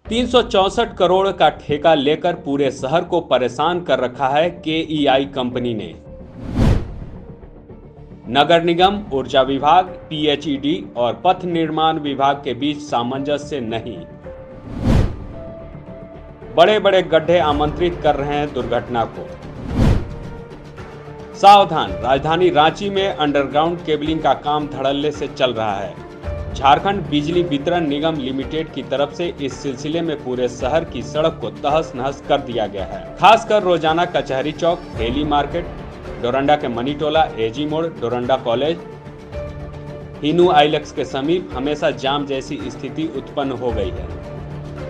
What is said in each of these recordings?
364 करोड़ का ठेका लेकर पूरे शहर को परेशान कर रखा है केईआई कंपनी ने। नगर निगम, ऊर्जा विभाग, पीएचईडी और पथ निर्माण विभाग के बीच सामंजस्य नहीं। बड़े बड़े गड्ढे आमंत्रित कर रहे हैं दुर्घटना को। सावधान, राजधानी रांची में अंडरग्राउंड केबलिंग का काम धड़ल्ले से चल रहा है। झारखंड बिजली वितरण निगम लिमिटेड की तरफ से इस सिलसिले में पूरे शहर की सड़क को तहस नहस कर दिया गया है। खासकर रोजाना कचहरी चौक, डेली मार्केट, डोरंडा के मनी टोला, एजी मोड़, डोरंडा कॉलेज, हिनू आइलैक्स के समीप हमेशा जाम जैसी स्थिति उत्पन्न हो गई है।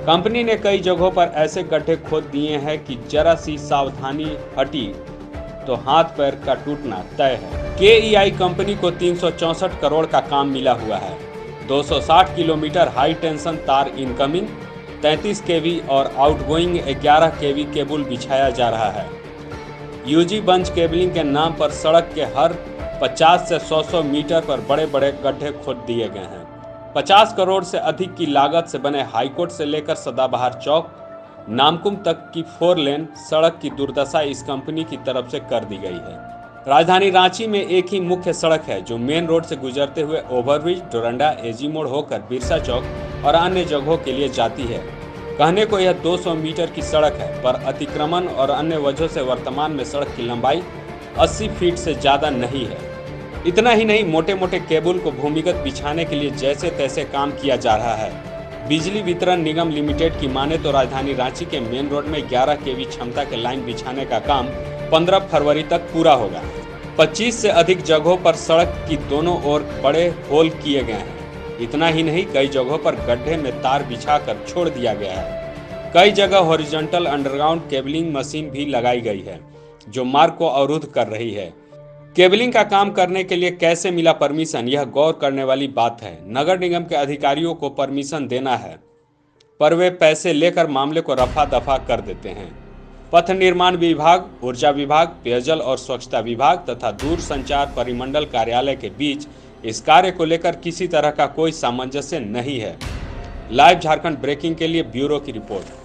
कंपनी ने कई जगहों पर ऐसे गड्ढे खोद दिए हैं कि जरा सी सावधानी हटी तो हाथ पैर का टूटना तय है। केईआई कंपनी को 364 करोड़ का काम मिला हुआ है। 260 किलोमीटर हाई टेंशन तार इनकमिंग, 33 केवी और आउटगोइंग 11 केवी केबल बिछाया जा रहा है। यूजी बंच केबलिंग के नाम पर सड़क के हर 50 से 100 मीटर पर बड़े बड़े गड्ढे खोद दिए गए हैं। 50 करोड़ से अधिक की लागत से बने हाईकोर्ट से लेकर सदाबहार चौक, नामकुम तक की 4 लेन सड़क की दुर्दशा इस कंपनी की तरफ से कर दी गई है। राजधानी रांची में एक ही मुख्य सड़क है जो मेन रोड से गुजरते हुए ओवरब्रिज, डोरंडा, एजी मोड़ होकर बिरसा चौक और अन्य जगहों के लिए जाती है। कहने को यह 200 मीटर की सड़क है, पर अतिक्रमण और अन्य वजहों से वर्तमान में सड़क की लंबाई 80 फीट से ज़्यादा नहीं है। इतना ही नहीं, मोटे मोटे केबल को भूमिगत बिछाने के लिए जैसे तैसे काम किया जा रहा है। बिजली वितरण निगम लिमिटेड की माने तो राजधानी रांची के मेन रोड में 11 केवी क्षमता के लाइन बिछाने का काम 15 फरवरी तक पूरा होगा। 25 से अधिक जगहों पर सड़क की दोनों ओर बड़े होल किए गए हैं। इतना ही नहीं, कई जगहों पर गड्ढे में तार बिछाकर छोड़ दिया गया है। कई जगह हॉरिजॉन्टल अंडरग्राउंड केबलिंग मशीन भी लगाई गई है जो मार्ग को अवरुद्ध कर रही है। केबलिंग का काम करने के लिए कैसे मिला परमिशन, यह गौर करने वाली बात है। नगर निगम के अधिकारियों को परमिशन देना है, पर वे पैसे लेकर मामले को रफा दफा कर देते हैं। पथ निर्माण विभाग, ऊर्जा विभाग, पेयजल और स्वच्छता विभाग तथा दूरसंचार परिमंडल कार्यालय के बीच इस कार्य को लेकर किसी तरह का कोई सामंजस्य नहीं है। लाइव झारखंड ब्रेकिंग के लिए ब्यूरो की रिपोर्ट।